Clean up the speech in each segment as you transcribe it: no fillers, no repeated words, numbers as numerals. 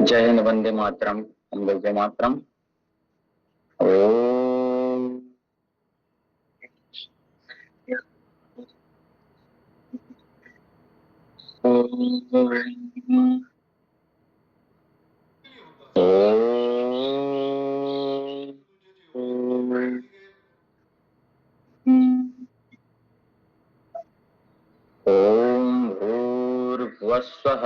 जय हिंद, वंदे मातरम, वंदे मातरम। ओम ओम भूर्भुवस्वः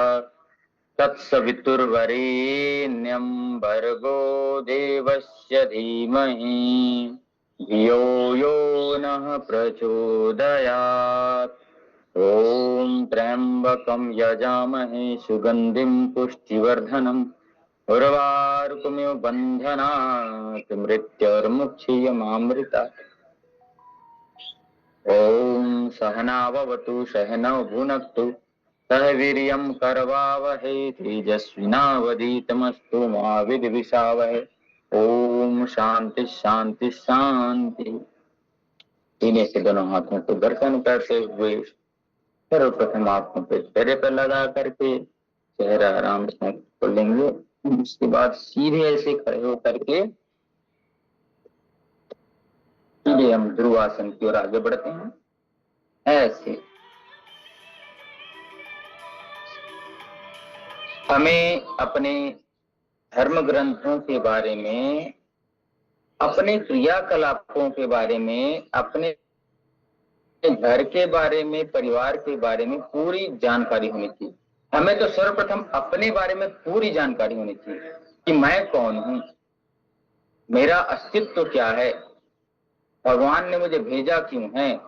तत्सवितुर्वरेण्यं भर्गो देवस्य धीमहि धियो यो नः प्रचोदयात्। ओम त्र्यंबकं यजामहे सुगंधिं पुष्टिवर्धनम् उर्वारुकमिव बन्धनात् मृत्युर्मुक्षीयमामृतात्। ओम सहनाववतु सहनौ भुनक्तु सह वीर्यं करवावहै तेजस्विनावधीतमस्तु मा विद्विषावहै। ओम शांति शांति शांति। सीने से दोनों हाथों को दर्शन करते हुए सर्वप्रथम आंखों पे चेहरे पर लगा करके चेहरा आराम से खोल लेंगे। उसके बाद सीधे ऐसे खड़े होकर के सीधे हम ध्रुवासन की ओर आगे बढ़ते हैं। ऐसे हमें अपने धर्म ग्रंथों के बारे में, अपने क्रियाकलापों के बारे में, अपने घर के बारे में, परिवार के बारे में पूरी जानकारी होनी चाहिए। हमें तो सर्वप्रथम अपने बारे में पूरी जानकारी होनी चाहिए कि मैं कौन हूं, मेरा अस्तित्व क्या है, भगवान ने मुझे भेजा क्यों है,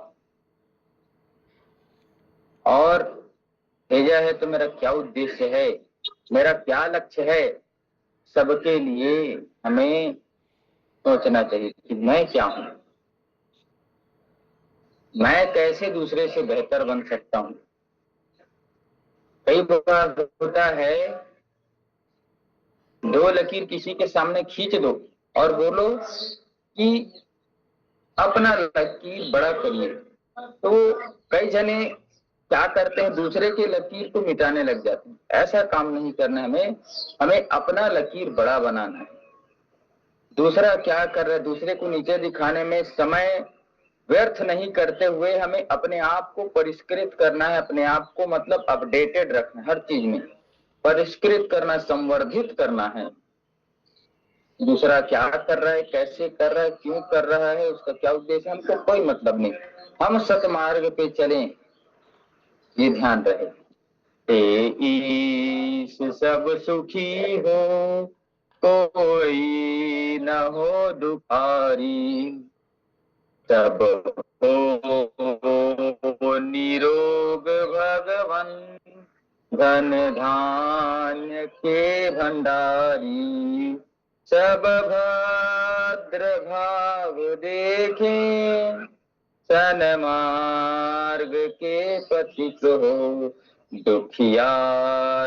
और भेजा है तो मेरा क्या उद्देश्य है, मेरा क्या लक्ष्य है। सबके लिए हमें सोचना चाहिए कि मैं क्या हूं, मैं कैसे दूसरे से बेहतर बन सकता हूं। कई बार होता है, दो लकीर किसी के सामने खींच दो और बोलो कि अपना लकीर बड़ा करिए, तो कई जने क्या करते हैं, दूसरे के लकीर को मिटाने लग जाते हैं। ऐसा काम नहीं करना, हमें हमें अपना लकीर बड़ा बनाना है। दूसरा क्या कर रहा है, दूसरे को नीचे दिखाने में समय व्यर्थ नहीं करते हुए हमें अपने आप को परिष्कृत करना है। अपने आप को मतलब अपडेटेड रखना, हर चीज में परिष्कृत करना, संवर्धित करना है। दूसरा क्या कर रहा है, कैसे कर रहा है, क्यों कर रहा है, उसका क्या उद्देश्य है, हमको कोई मतलब नहीं। हम सतमार्ग पे चलें, ये ध्यान रहे। ईश सब सुखी हो, कोई न हो दुखारी, सब हो निरोग भगवन, धन धान्य के भंडारी। सब भद्र भाव देखें, सन्मार्ग के पथिक हो, दुखिया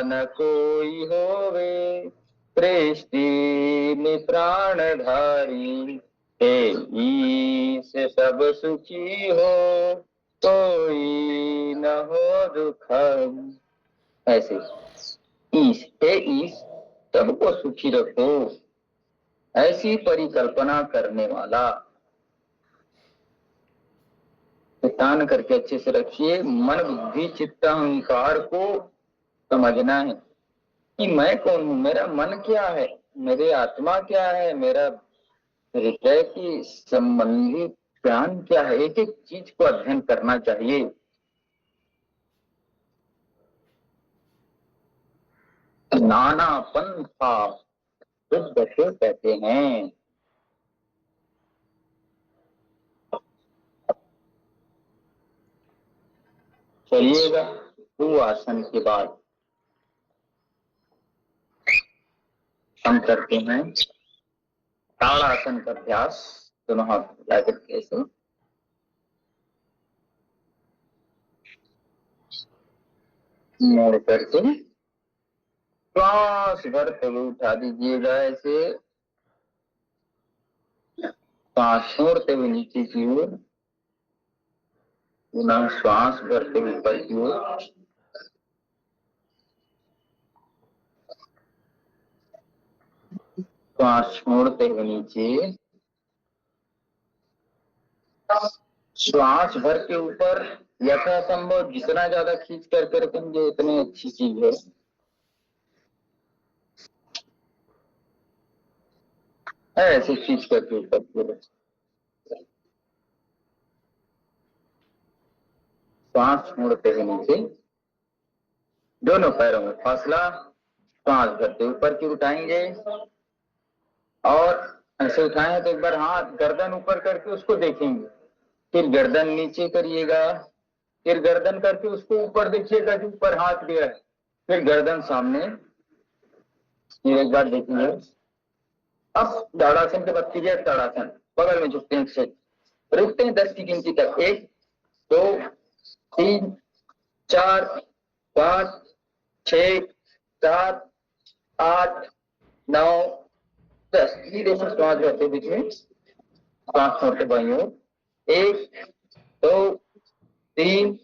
न कोई होवे, सृष्टि में प्राणधारी। ईश सब सुखी हो, कोई न हो दुख। ऐसे ईश, हे ईश सबको सुखी रखो, ऐसी परिकल्पना करने वाला। ध्यान करके अच्छे से रखिए। मन बुद्धि चित्त अहंकार को समझना है कि मैं कौन हूं, मेरा मन क्या है, मेरी आत्मा क्या है, मेरा हृदय की संबंधी ज्ञान क्या है। एक एक चीज को अध्ययन करना चाहिए। नाना पंथा शुद्ध से कहते हैं। चलिएगा, दो आसन के बाद हम करते हैं ताड़ासन का अभ्यास। दोनों हाथ जाकर कैसे मोड़ करके श्वास भरते हुए उठा दीजिएगा। ऐसे सांस छोड़ते हुए नीचे की ओर, पुनः श्वास भरते हुए ऊपर की ओर। श्वास छोड़ते हुए नीचे, श्वास भर के ऊपर यथासंभव जितना ज्यादा खींच कर रखेंगे उतनी अच्छी चीज है। ऐसे खींच करके ऊपर पूरे श्वास छोड़ते हुए नीचे, दोनों पैरों में फासला, श्वास भरते ऊपर की उठाएंगे और ऐसे उठाएं तो एक बार हाथ गर्दन ऊपर करके उसको देखेंगे, फिर गर्दन नीचे करिएगा, फिर गर्दन करके उसको ऊपर देखिएगा कि ऊपर हाथ गया है, फिर गर्दन सामने, फिर एक बार देखिए। अब ताड़ासन के बाद कीजिए ताड़ासन, बगल में झुकते हैं से, रुकते हैं 10 की गिनती तक, 1 2 3 4 5 6 7 8 9 10। धीरे से श्वास रहते बीच में, श्वास छोड़ते बाईं ओर, 1 2 3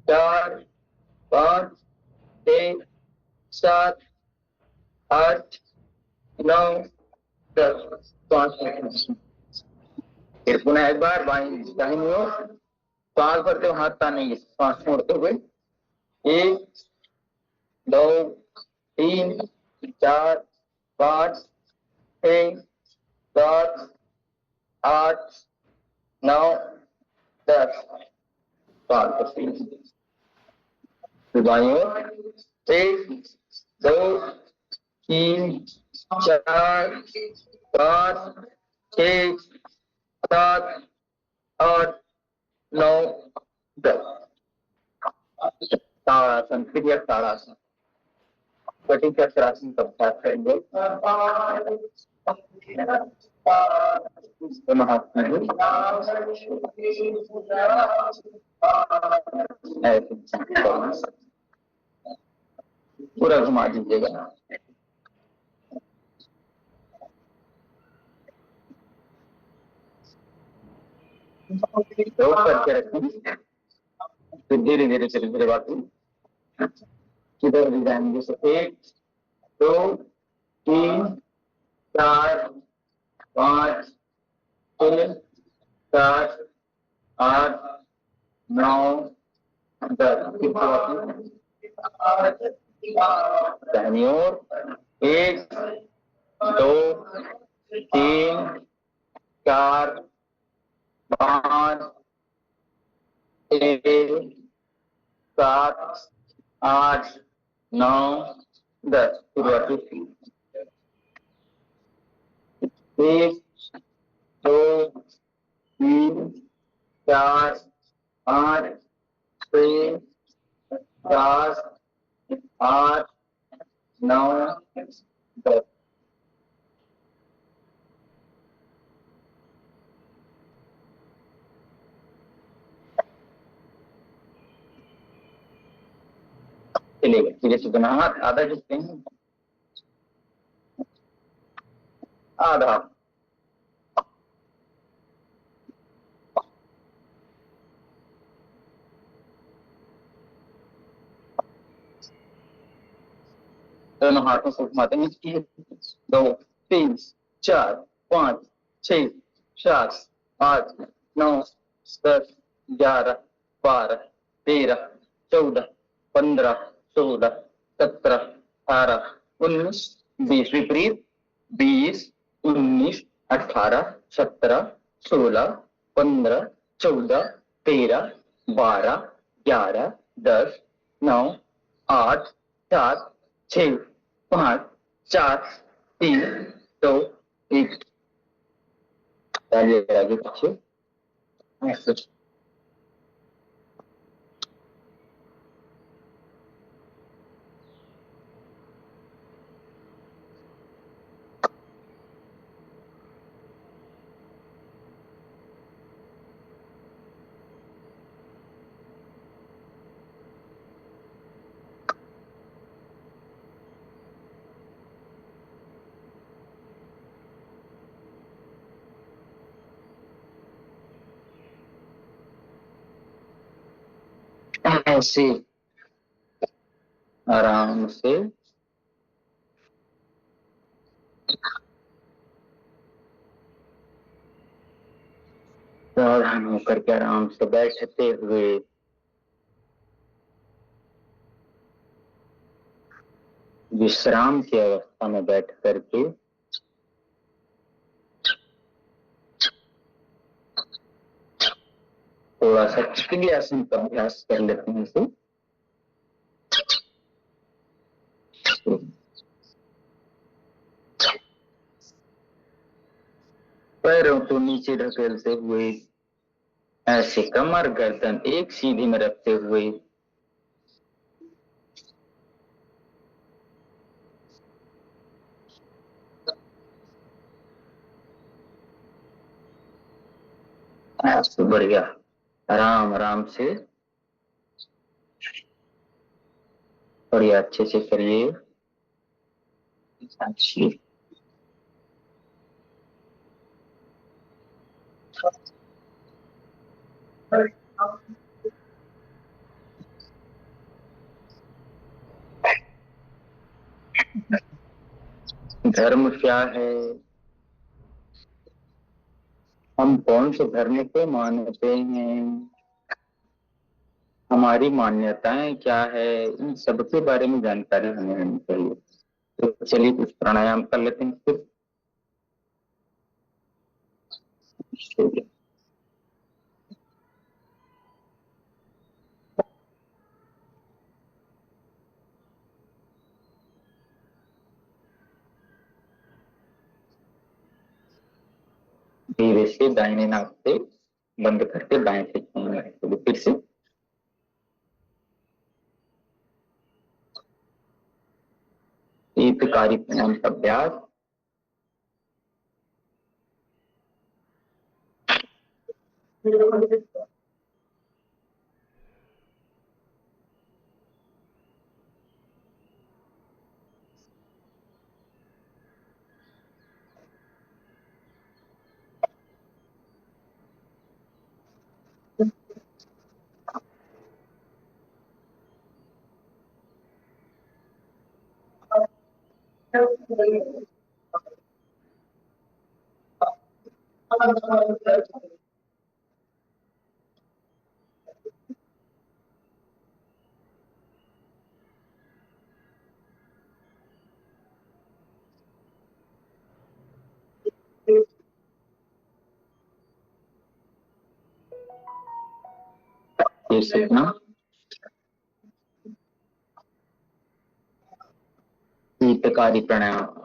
4 5 6 7 8 9 10। श्वास फिर पुनः एक बार बाईं दाहिनी ओर, श्वास भरते हुए हाथ तानेंगे, श्वास छोड़ते हुए, 1 2 3 4 5 6 7 8 9 10। श्वास बाईं ओर, 1 2 3 4 5 6 7 8 9 10। ताड़ासन, फिर ताड़ासन, कटिंग चक्रासन का अभ्यास करेंगे। पूरा घुमा दीजिएगा। करके रखें, फिर धीरे धीरे चले धीरे बाकी किधर भी जाएंगे। 1 2 3 4 5 6 7 8 9 10। दाहिनी ओर, 1 2 3 4 5 6 7 8 9 10। 1 2 3 4 5 6 7 8 9 10। चलिए धीरे से बना हाथ आधा झुकते हैं, आधा दोनों हाथों से घुमाते हैं। 2 3 4 5 6 7 8 9 10 11 12 13 14 15 16 17 18 19 20। विपरीत 20 19 18 17 16 15 14 13 12 11 10 9 8 7 6 5 4 3 2 1। आगे पीछे ऐसे। ऐसे आराम से सावधान होकर के आराम से बैठते हुए विश्राम की अवस्था में बैठ करके थोड़ा सा चिकनी आसन का अभ्यास कर लेते हैं। इसे पैरों को नीचे ढकेलते हुए ऐसे कमर गर्दन एक सीधी में रखते हुए ऐसे बढ़िया आराम आराम से बढ़िया अच्छे से करिए। धर्म क्या है, हम कौन से धर्म को मानते हैं, हमारी मान्यताएं क्या है, इन सब के बारे में जानकारी हमें होनी चाहिए। तो चलिए कुछ प्राणायाम कर लेते हैं फिर। धीरे से दाहिने नाक से बंद करके बाएं से छोड़ना है। तो फिर से शीतकारी प्राणायाम का अभ्यास। फिर से अपना शीतकारी प्राणायाम।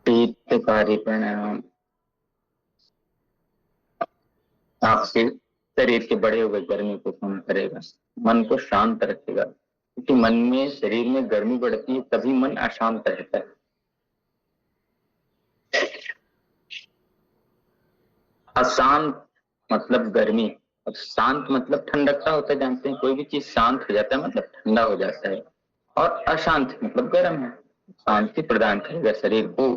शीतकारी प्राणायाम आपके शरीर के बढ़े हुए गर्मी को कम करेगा, मन को शांत रखेगा, क्योंकि मन में शरीर में गर्मी बढ़ती है तभी मन अशांत रहता है। अशांत मतलब गर्मी, और शांत मतलब ठंडकता होता है। जानते हैं कोई भी चीज शांत हो जाता है मतलब ठंडा हो जाता है, और अशांत मतलब गर्म है। शांति प्रदान करेगा शरीर को।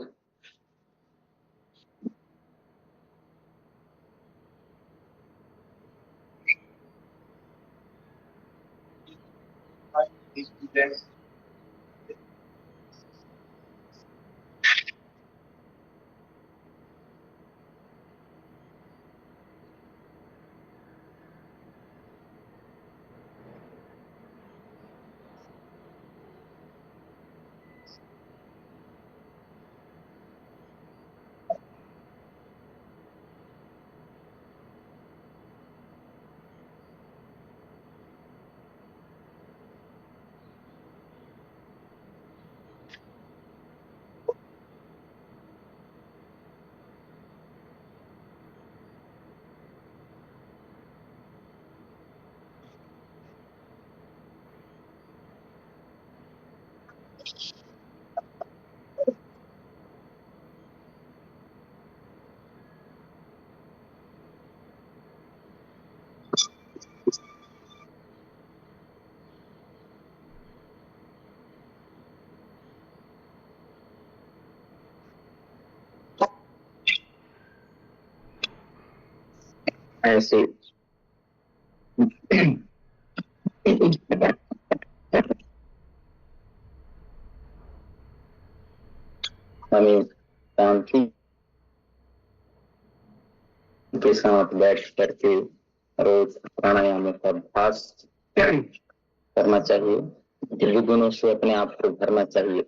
ऐसे हमें शांति के साथ बैठ करके रोज प्राणायाम का अभ्यास करना चाहिए। दिव्य गुणों से अपने आप को भरना चाहिए।